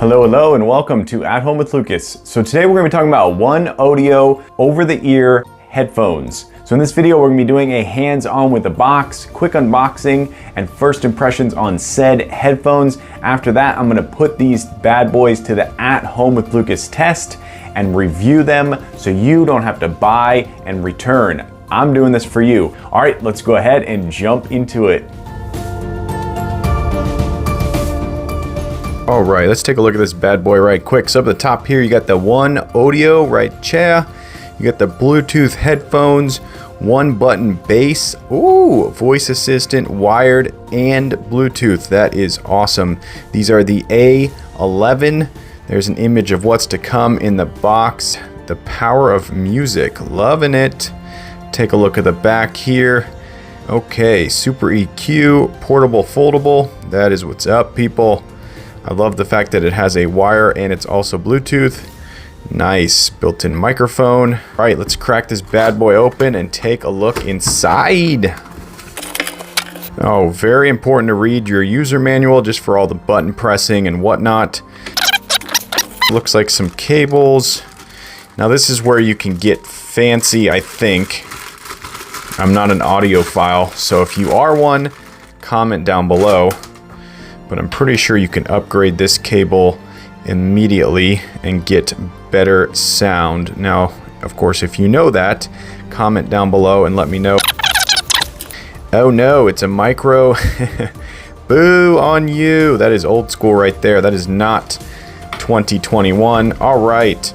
Hello, hello, and welcome to At Home with Lucas. So today we're going to be talking about OneOdio over-the-ear headphones. So in this video we're going to be doing a hands-on with the box, quick unboxing, and first impressions on said headphones. After that I'm going to put these bad boys to the At Home with Lucas test and review them so you don't have to buy and return. I'm doing this for you. All right, let's go ahead and jump into it. All right, let's take a look at this bad boy right quick. So up at the top here, you got the OneOdio right chair. You got the Bluetooth headphones, one button bass. Ooh, voice assistant, wired, and Bluetooth. That is awesome. These are the A11. There's an image of what's to come in the box. The power of music, loving it. Take a look at the back here. Okay, Super EQ, portable, foldable. That is what's up, people. I love the fact that it has a wire and it's also Bluetooth. Nice built-in microphone. All right, let's crack this bad boy open and take a look inside. Oh, very important to read your user manual just for all the button pressing and whatnot. Looks like some cables. Now this is where you can get fancy, I think. I'm not an audiophile, so if you are one, comment down below. But I'm pretty sure you can upgrade this cable immediately and get better sound. Now, of course, if you know that, comment down below and let me know. Oh no, it's a micro. Boo on you. That is old school right there. That is not 2021. All right.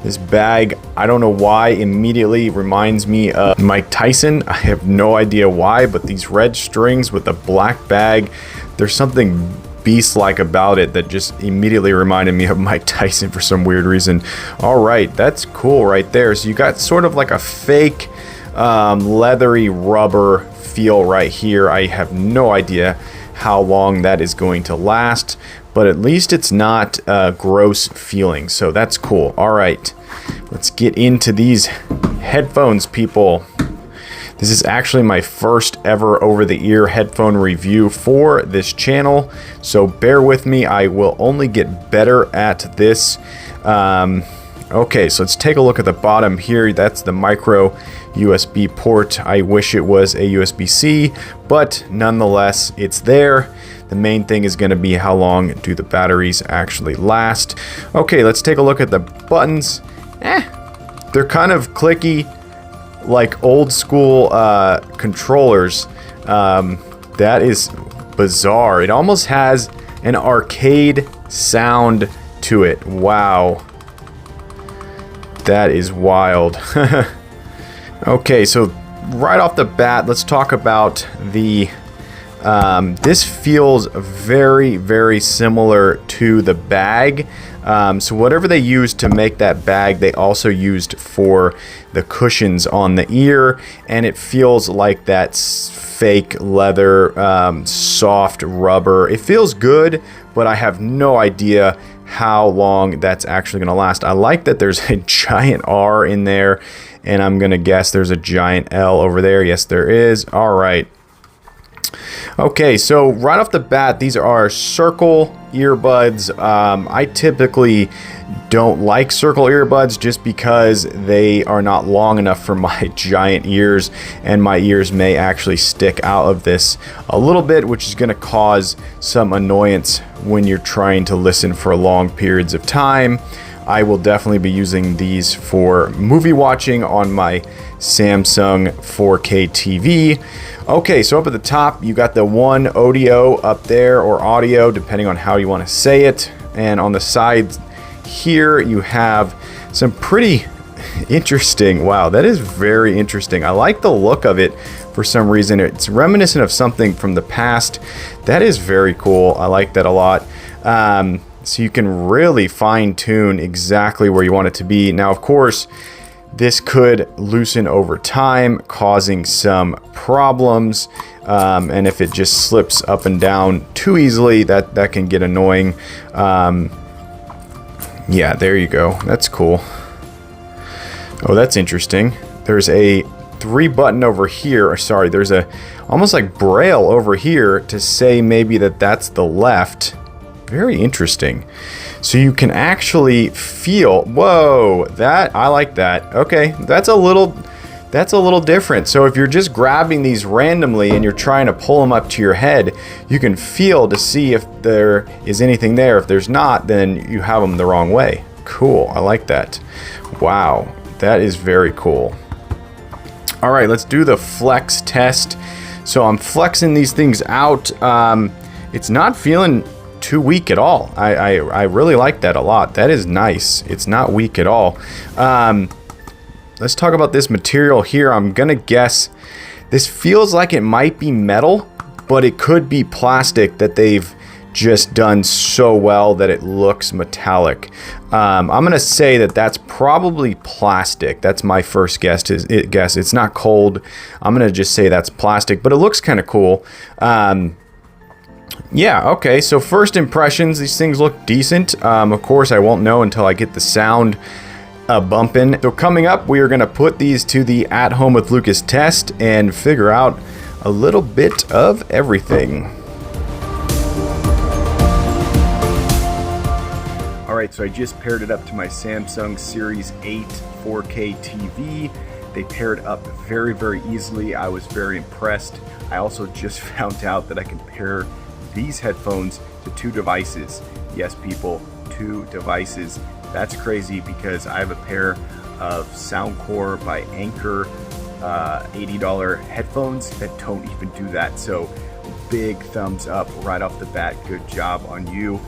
This bag, I don't know why, immediately reminds me of Mike Tyson. I have no idea why, but these red strings with the black bag, there's something beast-like about it that just immediately reminded me of Mike Tyson for some weird reason. All right, that's cool right there. So you got sort of like a fake leathery rubber feel right here. I have no idea how long that is going to last, but at least it's not gross feeling, so that's cool. All right, let's get into these headphones, people. This is actually my first ever over-the-ear headphone review for this channel, so bear with me. I will only get better at this. Okay, so let's take a look at the bottom here. That's the micro USB port. I wish it was a USB-C, but nonetheless, it's there. The main thing is going to be how long do the batteries actually last. Okay, let's take a look at the buttons. They're kind of clicky, like old school controllers. That is bizarre. It almost has an arcade sound to it. Wow. That is wild. Okay, so right off the bat, let's talk about the this feels very, very similar to the bag. So whatever they used to make that bag, they also used for the cushions on the ear, and it feels like that fake leather, soft rubber. It feels good, but I have no idea how long that's actually going to last. I like that there's a giant R in there, and I'm going to guess there's a giant L over there. Yes, there is. All right. Okay, so right off the bat, these are circle earbuds. I typically don't like circle earbuds just because they are not long enough for my giant ears, and my ears may actually stick out of this a little bit, which is going to cause some annoyance when you're trying to listen for long periods of time. I will definitely be using these for movie watching on my Samsung 4K TV. Okay, so up at the top, you got the OneOdio up there, or audio, depending on how you want to say it. And on the sides here, you have some pretty interesting, wow, that is very interesting. I like the look of it for some reason. It's reminiscent of something from the past. That is very cool. I like that a lot. So you can really fine tune exactly where you want it to be. Now, of course, this could loosen over time, causing some problems. And if it just slips up and down too easily, that can get annoying. Yeah, there you go. That's cool. Oh, that's interesting. There's a 3 button over here. Or sorry, there's a almost like braille over here to say maybe that's the left. Very interesting. So you can actually feel, whoa, that, I like that. Okay, that's a little different. So if you're just grabbing these randomly and you're trying to pull them up to your head, you can feel to see if there is anything there. If there's not, then you have them the wrong way. Cool, I like that. Wow, that is very cool. All right, let's do the flex test. So I'm flexing these things out. It's not feeling too weak at all. I really like that a lot. That is nice. It's not weak at all. Let's talk about this material here. I'm gonna guess this feels like it might be metal, but it could be plastic that they've just done so well that it looks metallic. I'm gonna say that that's probably plastic. That's my first guess. It's not cold. I'm gonna just say that's plastic, but it looks kind of cool. Yeah, okay, so first impressions, these things look decent. Of course, I won't know until I get the sound bumping. So coming up, we are going to put these to the At Home with Lucas test and figure out a little bit of everything. All right, so I just paired it up to my Samsung Series 8 4K TV. They paired up very, very easily. I was very impressed. I also just found out that I can pair these headphones to 2 devices. Yes, people, 2 devices. That's crazy because I have a pair of Soundcore by Anchor $80 headphones that don't even do that. So big thumbs up right off the bat. Good job on you.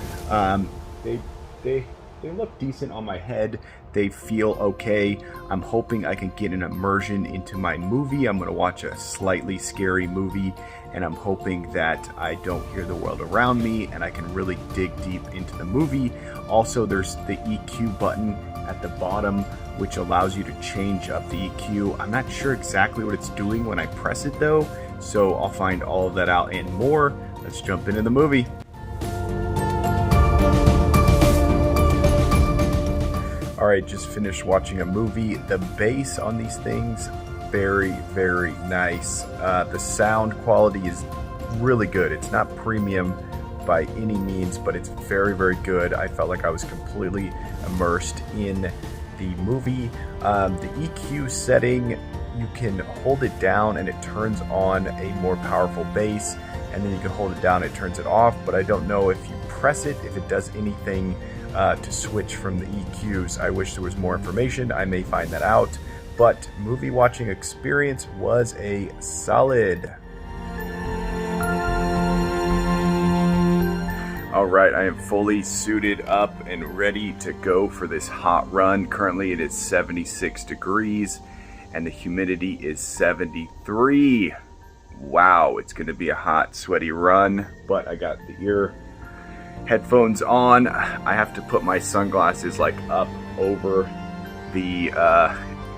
They look decent on my head. They feel okay. I'm hoping I can get an immersion into my movie. I'm going to watch a slightly scary movie, and I'm hoping that I don't hear the world around me and I can really dig deep into the movie. Also, there's the EQ button at the bottom, which allows you to change up the EQ. I'm not sure exactly what it's doing when I press it though, so I'll find all of that out and more. Let's jump into the movie. Alright, just finished watching a movie. The bass on these things, very, very nice. The sound quality is really good. It's not premium by any means, but it's very, very good. I felt like I was completely immersed in the movie. The EQ setting, you can hold it down and it turns on a more powerful bass, and then you can hold it down and it turns it off, but I don't know if you press it, if it does anything to switch from the EQs. I wish there was more information. I may find that out, but movie watching experience was a solid. All right, I am fully suited up and ready to go for this hot run. Currently it is 76 degrees and the humidity is 73. Wow, it's gonna be a hot, sweaty run, but I got the headphones on. I have to put my sunglasses like up over the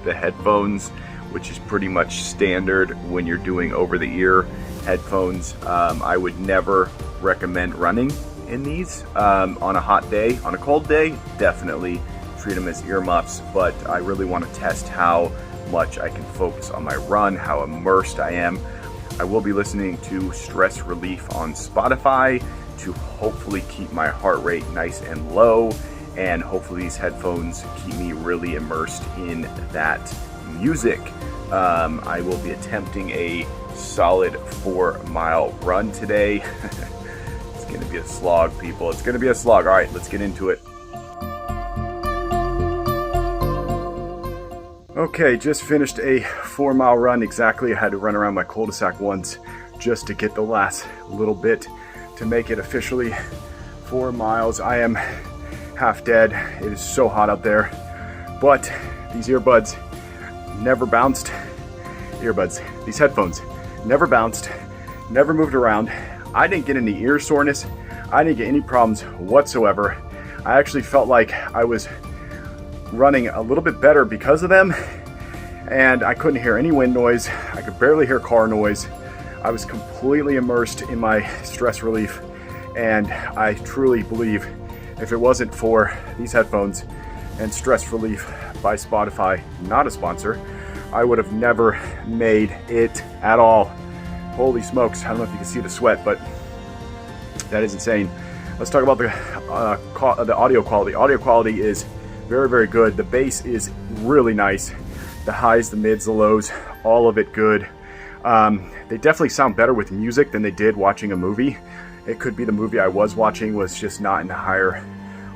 headphones, which is pretty much standard when you're doing over the ear headphones. I would never recommend running in these on a hot day. On a cold day, definitely treat them as earmuffs, but I really want to test how much I can focus on my run, how immersed I am. I will be listening to Stress Relief on Spotify to hopefully keep my heart rate nice and low, and hopefully these headphones keep me really immersed in that music. I will be attempting a solid 4-mile run today. It's gonna be a slog, people. It's gonna be a slog. All right, let's get into it. Okay, just finished a 4-mile run exactly. I had to run around my cul-de-sac once just to get the last little bit to make it officially 4 miles. I am half dead. It is so hot out there, but these earbuds never bounced. These headphones never bounced, never moved around. I didn't get any ear soreness. I didn't get any problems whatsoever. I actually felt like I was running a little bit better because of them, and I couldn't hear any wind noise. I could barely hear car noise. I was completely immersed in my stress relief, and I truly believe if it wasn't for these headphones and Stress Relief by Spotify, not a sponsor, I would have never made it at all. Holy smokes, I don't know if you can see the sweat, but that is insane. let's talk about the audio quality. Audio quality is very, very good. The bass is really nice. The highs, the mids, the lows, all of it good. They definitely sound better with music than they did watching a movie. It could be the movie I was watching was just not in the higher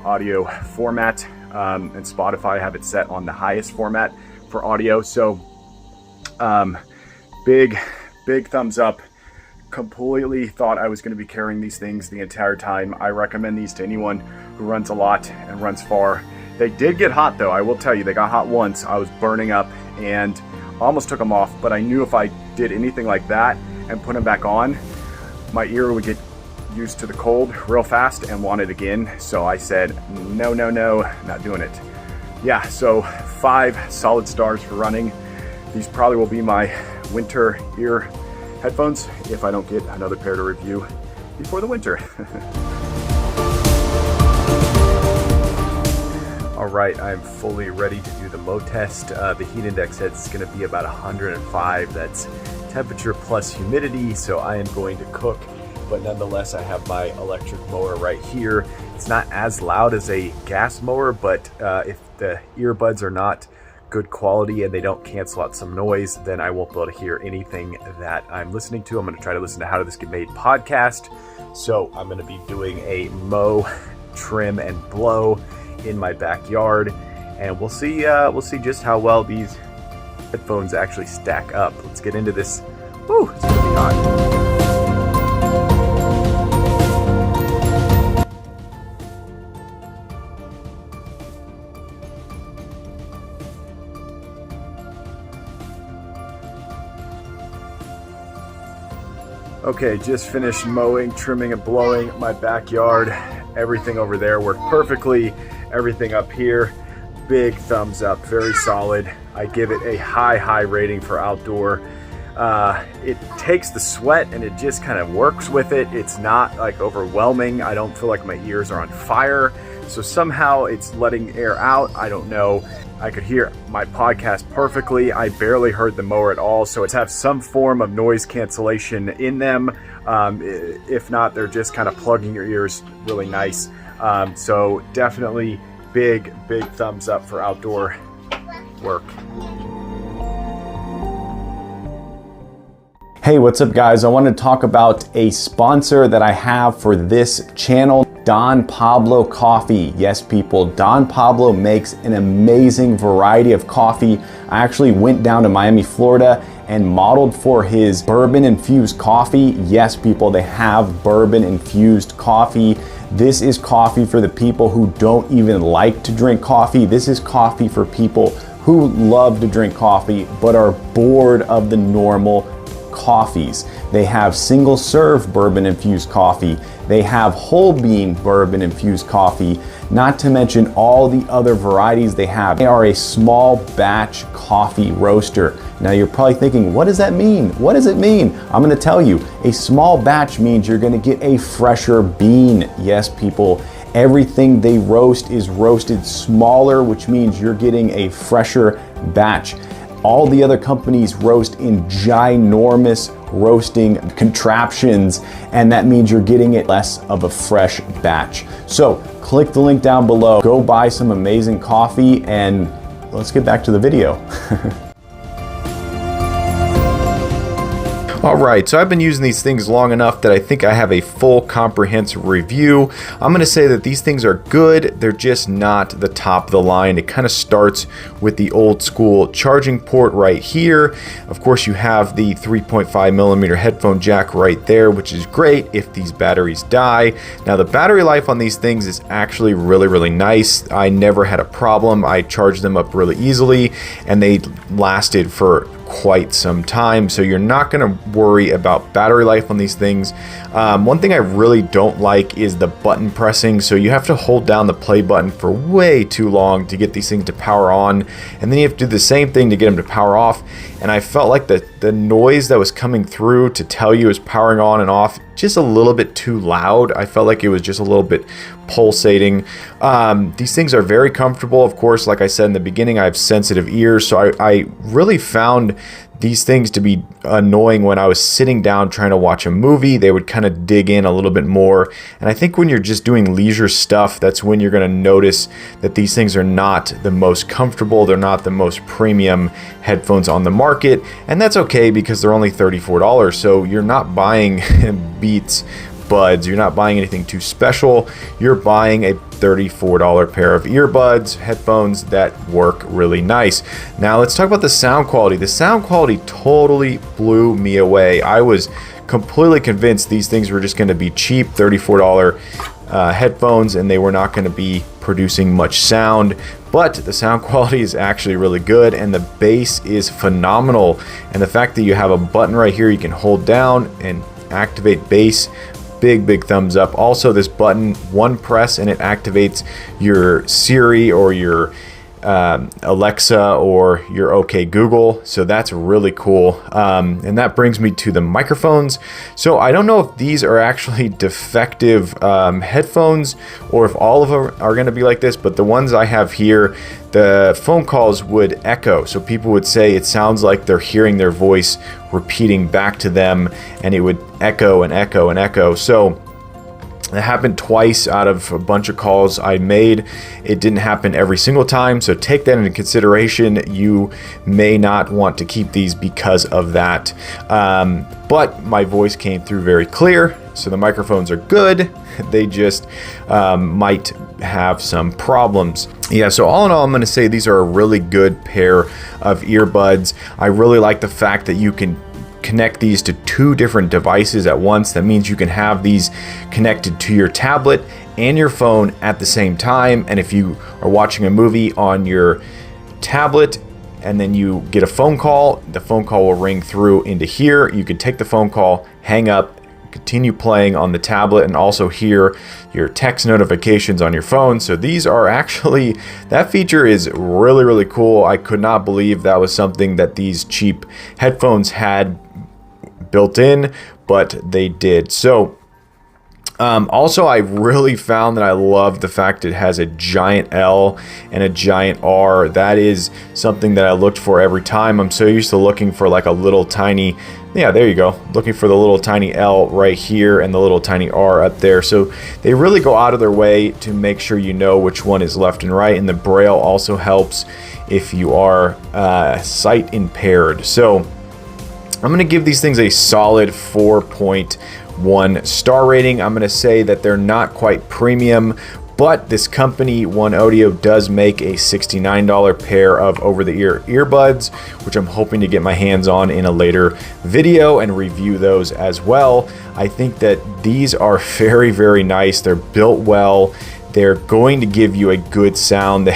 audio format, and Spotify have it set on the highest format for audio. So big thumbs up. Completely thought I was going to be carrying these things the entire time. I recommend these to anyone who runs a lot and runs far. They did get hot though, I will tell you. They got hot once. I was burning up and almost took them off, but I knew if I did anything like that and put them back on, my ear would get used to the cold real fast and want it again. So I said, no, not doing it. Yeah, so 5 solid stars for running. These probably will be my winter ear headphones if I don't get another pair to review before the winter. All right, I'm fully ready to do the Mo test. The heat index is going to be about 105. That's temperature plus humidity, so I am going to cook. But nonetheless, I have my electric mower right here. It's not as loud as a gas mower, but if the earbuds are not good quality and they don't cancel out some noise, then I won't be able to hear anything that I'm listening to. I'm going to try to listen to How Did This Get Made podcast. So I'm going to be doing a mow, trim, and blow in my backyard, and we'll see just how well these headphones actually stack up. Let's get into this. Woo, it's going to be hot. Okay, just finished mowing, trimming, and blowing my backyard. Everything over there worked perfectly. Everything up here, big thumbs up, very solid. I give it a high rating for outdoor. It takes the sweat and it just kind of works with it. It's not like overwhelming. I don't feel like my ears are on fire. So somehow it's letting air out. I don't know. I could hear my podcast perfectly. I barely heard the mower at all. So it's have some form of noise cancellation in them. If not, they're just kind of plugging your ears really nice. So definitely big thumbs up for outdoor work. Hey, what's up guys? I want to talk about a sponsor that I have for this channel, Don Pablo Coffee. Yes, people, Don Pablo makes an amazing variety of coffee. I actually went down to Miami, Florida and modeled for his bourbon infused coffee. Yes, people, they have bourbon infused coffee. This is coffee for the people who don't even like to drink coffee. This is coffee for people who love to drink coffee but are bored of the normal coffees. They have single serve bourbon infused coffee. They have whole bean bourbon infused coffee, not to mention all the other varieties they have. They are a small batch coffee roaster. Now you're probably thinking, what does that mean? What does it mean? I'm going to tell you. A small batch means you're going to get a fresher bean. Yes, people. Everything they roast is roasted smaller, which means you're getting a fresher batch. All the other companies roast in ginormous roasting contraptions, and that means you're getting it less of a fresh batch. So click the link down below, go buy some amazing coffee, and let's get back to the video. All right, so I've been using these things long enough that I think I have a full comprehensive review. I'm gonna say that these things are good. They're just not the top of the line. It kind of starts with the old school charging port right here. Of course, you have the 3.5 millimeter headphone jack right there, which is great if these batteries die. Now, the battery life on these things is actually really nice. I never had a problem. I charged them up really easily and they lasted for quite some time, so you're not going to worry about battery life on these things. One thing I really don't like is the button pressing, so you have to hold down the play button for way too long to get these things to power on, and then you have to do the same thing to get them to power off. And I felt like the noise that was coming through to tell you it was powering on and off just a little bit too loud. I felt like it was just a little bit pulsating. These things are very comfortable. Of course, like I said in the beginning, I have sensitive ears, so I really found these things to be annoying when I was sitting down trying to watch a movie. They would kind of dig in a little bit more. And I think when you're just doing leisure stuff, that's when you're going to notice that these things are not the most comfortable. They're not the most premium headphones on the market. And that's okay because they're only $34. So you're not buying Beats buds. You're not buying anything too special. You're buying a $34 pair of earbuds, headphones that work really nice. Now let's talk about the sound quality. The sound quality totally blew me away. I was completely convinced these things were just going to be cheap $34 headphones and they were not going to be producing much sound, but the sound quality is actually really good and the bass is phenomenal. And the fact that you have a button right here you can hold down and activate bass, big thumbs up. Also, this button, one press and it activates your Siri or your Alexa or your OK Google. So that's really cool. And that brings me to the microphones. So I don't know if these are actually defective headphones or if all of them are going to be like this, but the ones I have here, the phone calls would echo. So people would say it sounds like they're hearing their voice repeating back to them, and it would echo and echo and echo. So it happened twice out of a bunch of calls I made. It didn't happen every single time, so take that into consideration. You may not want to keep these because of that. But my voice came through very clear, so the microphones are good. They just might have some problems. Yeah, so all in all, I'm going to say these are a really good pair of earbuds. I really like the fact that you can connect these to two different devices at once. That means you can have these connected to your tablet and your phone at the same time. And if you are watching a movie on your tablet and then you get a phone call, the phone call will ring through into here. You can take the phone call, hang up, continue playing on the tablet, and also hear your text notifications on your phone. So these are actually, that feature is really cool. I could not believe that was something that these cheap headphones had built in, but they did. So also, I really found that I love the fact it has a giant L and a giant R. That is something that I looked for every time. I'm so used to looking for like a little tiny, yeah, there you go, looking for the little tiny L right here and the little tiny R up there. So they really go out of their way to make sure you know which one is left and right. And the Braille also helps if you are sight impaired. So I'm going to give these things a solid 4.1 star rating. I'm going to say that they're not quite premium, but this company, OneOdio, does make a $69 pair of over-the-ear earbuds, which I'm hoping to get my hands on in a later video and review those as well. I think that these are very nice. They're built well. They're going to give you a good sound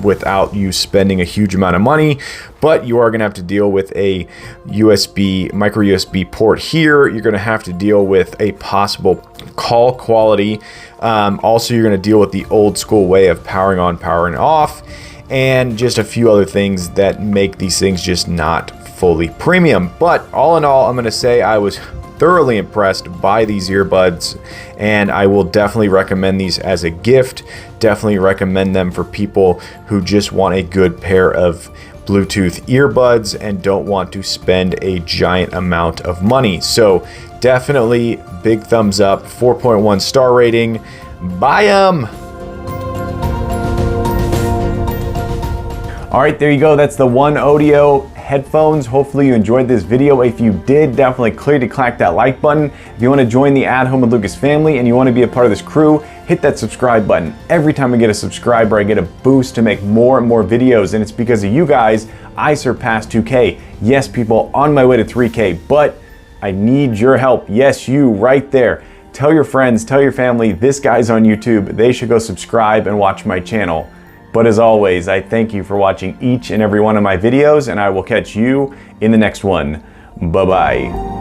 without you spending a huge amount of money, but you are going to have to deal with a micro USB port here. You're going to have to deal with a possible call quality. Also, you're going to deal with the old school way of powering on, powering off, and just a few other things that make these things just not fully premium. But all in all, I'm going to say I was thoroughly impressed by these earbuds, and I will definitely recommend these as a gift. Definitely recommend them for people who just want a good pair of Bluetooth earbuds and don't want to spend a giant amount of money. So definitely big thumbs up, 4.1 star rating. Buy them. All right, there you go. That's the OneOdio headphones. Hopefully you enjoyed this video. If you did, definitely clear to click that like button. If you want to join the At Home with Lucas family and you want to be a part of this crew, hit that subscribe button. Every time I get a subscriber, I get a boost to make more and more videos, and it's because of you guys I surpassed 2K. Yes, people, on my way to 3K, but I need your help. Yes, you right there. Tell your friends, tell your family, this guy's on YouTube. They should go subscribe and watch my channel. But as always, I thank you for watching each and every one of my videos, and I will catch you in the next one. Bye-bye.